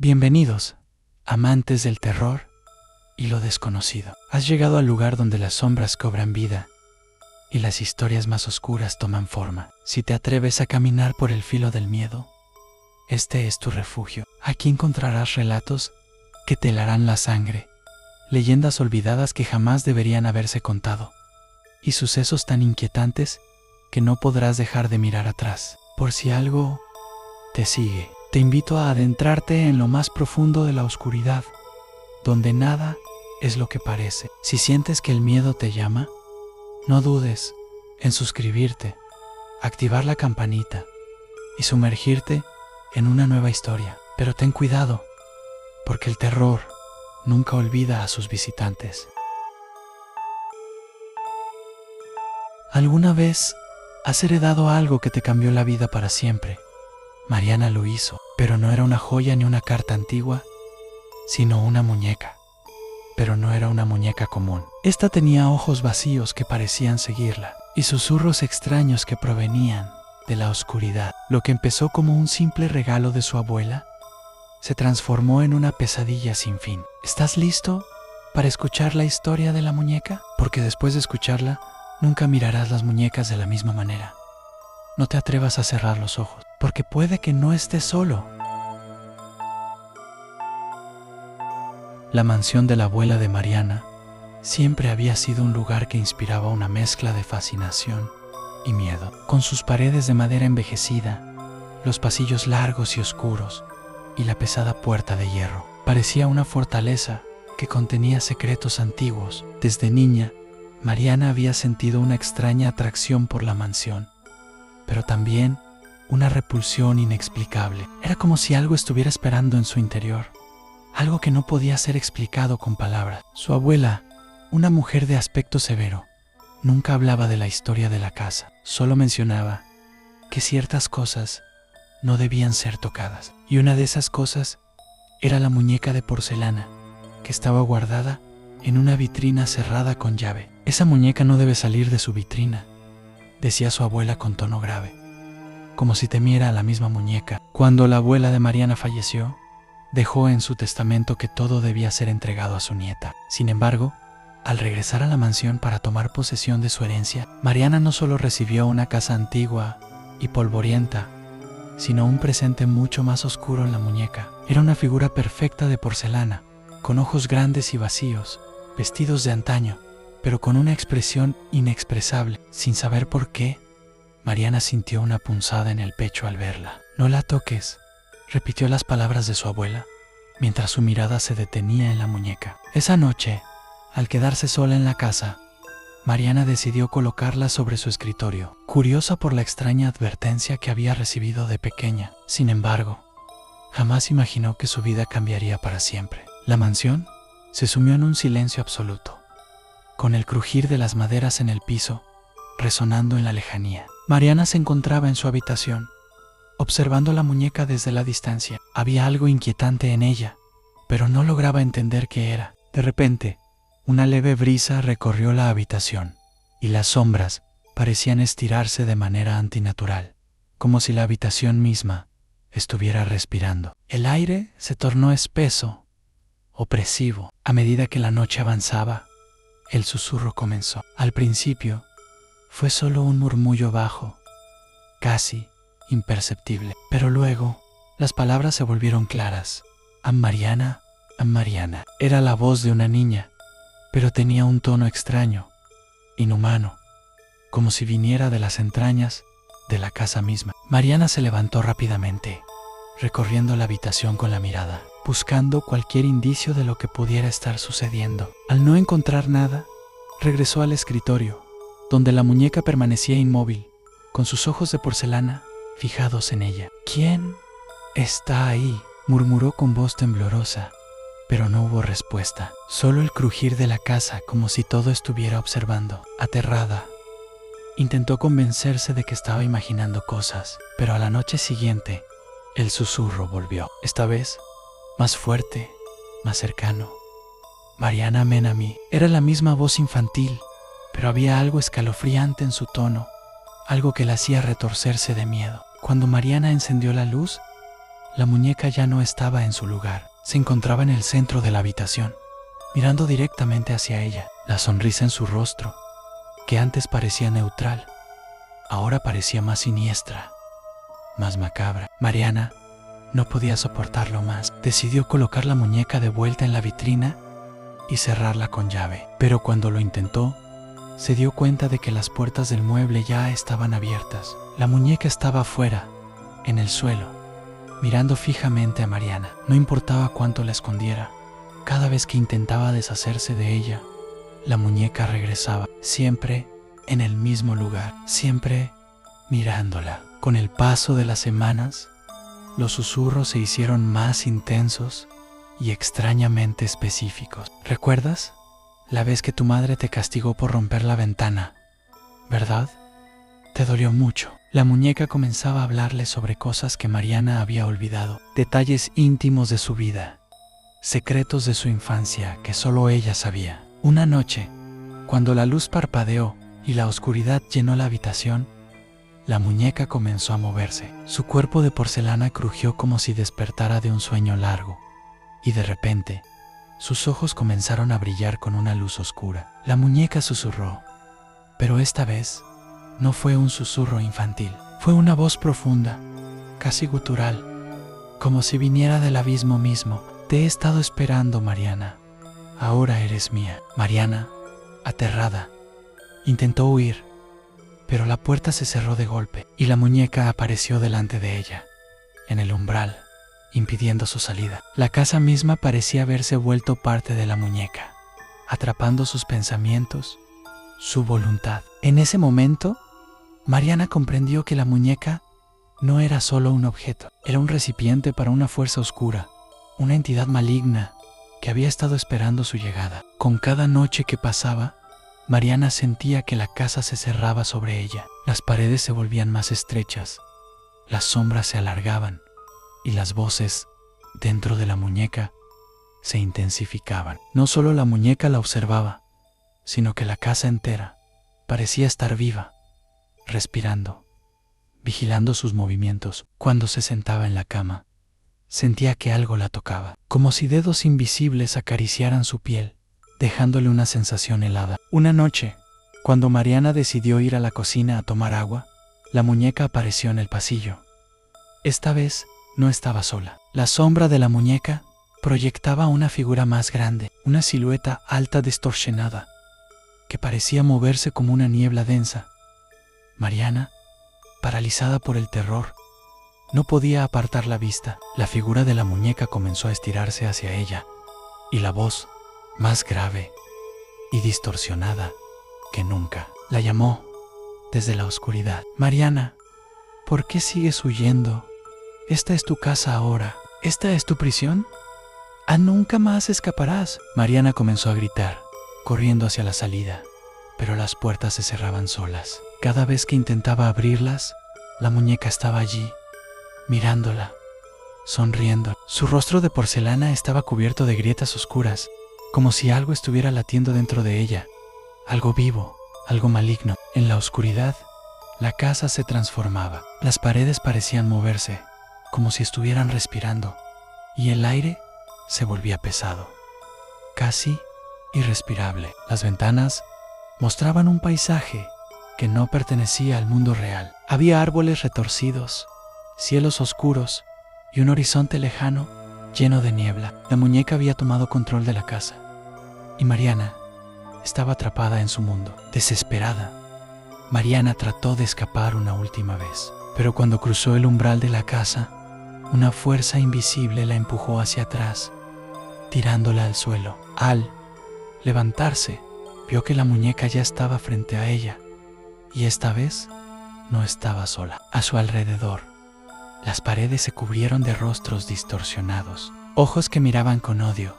Bienvenidos, amantes del terror y lo desconocido. Has llegado al lugar donde las sombras cobran vida y las historias más oscuras toman forma. Si te atreves a caminar por el filo del miedo, este es tu refugio. Aquí encontrarás relatos que te helarán la sangre, leyendas olvidadas que jamás deberían haberse contado, y sucesos tan inquietantes que no podrás dejar de mirar atrás. Por si algo te sigue, te invito a adentrarte en lo más profundo de la oscuridad, donde nada es lo que parece. Si sientes que el miedo te llama, no dudes en suscribirte, activar la campanita y sumergirte en una nueva historia. Pero ten cuidado, porque el terror nunca olvida a sus visitantes. ¿Alguna vez has heredado algo que te cambió la vida para siempre? Mariana lo hizo, pero no era una joya ni una carta antigua, sino una muñeca. Pero no era una muñeca común. Esta tenía ojos vacíos que parecían seguirla, y susurros extraños que provenían de la oscuridad. Lo que empezó como un simple regalo de su abuela, se transformó en una pesadilla sin fin. ¿Estás listo para escuchar la historia de la muñeca? Porque después de escucharla, nunca mirarás las muñecas de la misma manera. No te atrevas a cerrar los ojos, porque puede que no estés solo. La mansión de la abuela de Mariana siempre había sido un lugar que inspiraba una mezcla de fascinación y miedo. Con sus paredes de madera envejecida, los pasillos largos y oscuros y la pesada puerta de hierro, parecía una fortaleza que contenía secretos antiguos. Desde niña, Mariana había sentido una extraña atracción por la mansión, pero también una repulsión inexplicable. Era como si algo estuviera esperando en su interior, algo que no podía ser explicado con palabras. Su abuela, una mujer de aspecto severo, nunca hablaba de la historia de la casa, solo mencionaba que ciertas cosas no debían ser tocadas. Y una de esas cosas era la muñeca de porcelana que estaba guardada en una vitrina cerrada con llave. Esa muñeca no debe salir de su vitrina, decía su abuela con tono grave, como si temiera a la misma muñeca. Cuando la abuela de Mariana falleció, dejó en su testamento que todo debía ser entregado a su nieta. Sin embargo, al regresar a la mansión para tomar posesión de su herencia, Mariana no solo recibió una casa antigua y polvorienta, sino un presente mucho más oscuro en la muñeca. Era una figura perfecta de porcelana, con ojos grandes y vacíos, vestidos de antaño, pero con una expresión inexpresable. Sin saber por qué, Mariana sintió una punzada en el pecho al verla. «No la toques», repitió las palabras de su abuela, mientras su mirada se detenía en la muñeca. Esa noche, al quedarse sola en la casa, Mariana decidió colocarla sobre su escritorio, curiosa por la extraña advertencia que había recibido de pequeña. Sin embargo, jamás imaginó que su vida cambiaría para siempre. La mansión se sumió en un silencio absoluto, con el crujir de las maderas en el piso resonando en la lejanía. Mariana se encontraba en su habitación, observando la muñeca desde la distancia. Había algo inquietante en ella, pero no lograba entender qué era. De repente, una leve brisa recorrió la habitación, y las sombras parecían estirarse de manera antinatural, como si la habitación misma estuviera respirando. El aire se tornó espeso, opresivo. A medida que la noche avanzaba, el susurro comenzó. Al principio, fue solo un murmullo bajo, casi imperceptible, pero luego las palabras se volvieron claras. Mariana, Mariana. Era la voz de una niña, pero tenía un tono extraño, inhumano, como si viniera de las entrañas de la casa misma. Mariana se levantó rápidamente, recorriendo la habitación con la mirada, buscando cualquier indicio de lo que pudiera estar sucediendo. Al no encontrar nada, regresó al escritorio, donde la muñeca permanecía inmóvil, con sus ojos de porcelana fijados en ella. «¿Quién está ahí?», murmuró con voz temblorosa, pero no hubo respuesta. Solo el crujir de la casa, como si todo estuviera observando. Aterrada, intentó convencerse de que estaba imaginando cosas, pero a la noche siguiente, el susurro volvió. Esta vez, más fuerte, más cercano. «Mariana, ven a mí». Era la misma voz infantil, pero había algo escalofriante en su tono, algo que la hacía retorcerse de miedo. Cuando Mariana encendió la luz, La muñeca ya no estaba en su lugar. Se encontraba en el centro de la habitación, mirando directamente hacia ella. La sonrisa en su rostro, que antes parecía neutral, ahora parecía más siniestra, más macabra. Mariana no podía soportarlo más. Decidió colocar la muñeca de vuelta en la vitrina y cerrarla con llave. Pero cuando lo intentó, se dio cuenta de que las puertas del mueble ya estaban abiertas. La muñeca estaba afuera, en el suelo, mirando fijamente a Mariana. No importaba cuánto la escondiera, cada vez que intentaba deshacerse de ella, la muñeca regresaba, siempre en el mismo lugar, siempre mirándola. Con el paso de las semanas, los susurros se hicieron más intensos y extrañamente específicos. ¿Recuerdas la vez que tu madre te castigó por romper la ventana, verdad? Te dolió mucho. La muñeca comenzaba a hablarle sobre cosas que Mariana había olvidado, detalles íntimos de su vida, secretos de su infancia que solo ella sabía. Una noche, cuando la luz parpadeó y la oscuridad llenó la habitación, la muñeca comenzó a moverse. Su cuerpo de porcelana crujió como si despertara de un sueño largo, y de repente, sus ojos comenzaron a brillar con una luz oscura. La muñeca susurró, pero esta vez no fue un susurro infantil. Fue una voz profunda, casi gutural, como si viniera del abismo mismo. Te he estado esperando, Mariana. Ahora eres mía. Mariana, aterrada, intentó huir, pero la puerta se cerró de golpe y la muñeca apareció delante de ella, en el umbral, impidiendo su salida. La casa misma parecía haberse vuelto parte de la muñeca, atrapando sus pensamientos, su voluntad. En ese momento, Mariana comprendió que la muñeca no era solo un objeto, era un recipiente para una fuerza oscura, una entidad maligna que había estado esperando su llegada. Con cada noche que pasaba, Mariana sentía que la casa se cerraba sobre ella. Las paredes se volvían más estrechas, las sombras se alargaban y las voces dentro de la muñeca se intensificaban. No solo la muñeca la observaba, sino que la casa entera parecía estar viva, respirando, vigilando sus movimientos. Cuando se sentaba en la cama, sentía que algo la tocaba, como si dedos invisibles acariciaran su piel, dejándole una sensación helada. Una noche, cuando Mariana decidió ir a la cocina a tomar agua, la muñeca apareció en el pasillo. Esta vez no estaba sola. La sombra de la muñeca proyectaba una figura más grande, una silueta alta distorsionada, que parecía moverse como una niebla densa. Mariana, paralizada por el terror, no podía apartar la vista. La figura de la muñeca comenzó a estirarse hacia ella, y la voz, más grave y distorsionada que nunca, la llamó desde la oscuridad. Mariana, ¿por qué sigues huyendo? Esta es tu casa ahora. ¿Esta es tu prisión? Nunca más escaparás. Mariana comenzó a gritar, corriendo hacia la salida, pero las puertas se cerraban solas. Cada vez que intentaba abrirlas, la muñeca estaba allí, mirándola, sonriendo. Su rostro de porcelana estaba cubierto de grietas oscuras, como si algo estuviera latiendo dentro de ella, algo vivo, algo maligno. En la oscuridad, la casa se transformaba. Las paredes parecían moverse, como si estuvieran respirando, y el aire se volvía pesado, casi irrespirable. Las ventanas mostraban un paisaje que no pertenecía al mundo real. Había árboles retorcidos, cielos oscuros y un horizonte lejano lleno de niebla. La muñeca había tomado control de la casa, y Mariana estaba atrapada en su mundo. Desesperada, Mariana trató de escapar una última vez, pero cuando cruzó el umbral de la casa, una fuerza invisible la empujó hacia atrás, tirándola al suelo. Al levantarse, vio que la muñeca ya estaba frente a ella, y esta vez no estaba sola. A su alrededor, las paredes se cubrieron de rostros distorsionados, ojos que miraban con odio,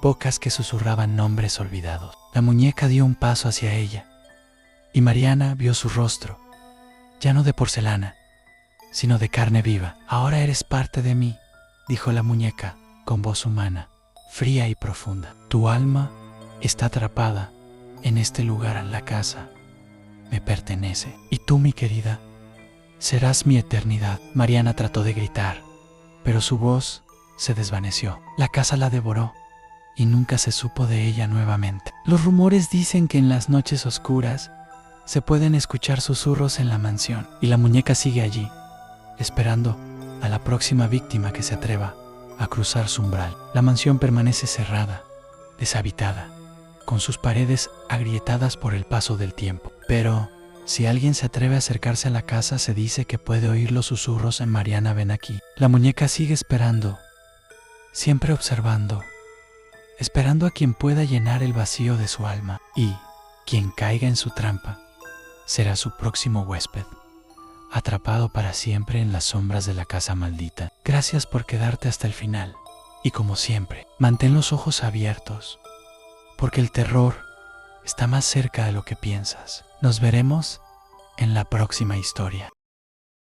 bocas que susurraban nombres olvidados. La muñeca dio un paso hacia ella, y Mariana vio su rostro, ya no de porcelana, sino de carne viva. Ahora eres parte de mí, dijo la muñeca con voz humana, fría y profunda. Tu alma está atrapada en este lugar en la casa. Me pertenece. Y tú, mi querida, serás mi eternidad. Mariana trató de gritar, pero su voz se desvaneció. La casa la devoró y nunca se supo de ella nuevamente. Los rumores dicen que en las noches oscuras se pueden escuchar susurros en la mansión y la muñeca sigue allí, esperando a la próxima víctima que se atreva a cruzar su umbral. La mansión permanece cerrada, deshabitada, con sus paredes agrietadas por el paso del tiempo. Pero si alguien se atreve a acercarse a la casa, se dice que puede oír los susurros en Mariana ven aquí. La muñeca sigue esperando, siempre observando, esperando a quien pueda llenar el vacío de su alma, y quien caiga en su trampa será su próximo huésped, atrapado para siempre en las sombras de la casa maldita. Gracias por quedarte hasta el final, y como siempre, mantén los ojos abiertos, porque el terror está más cerca de lo que piensas. Nos veremos en la próxima historia.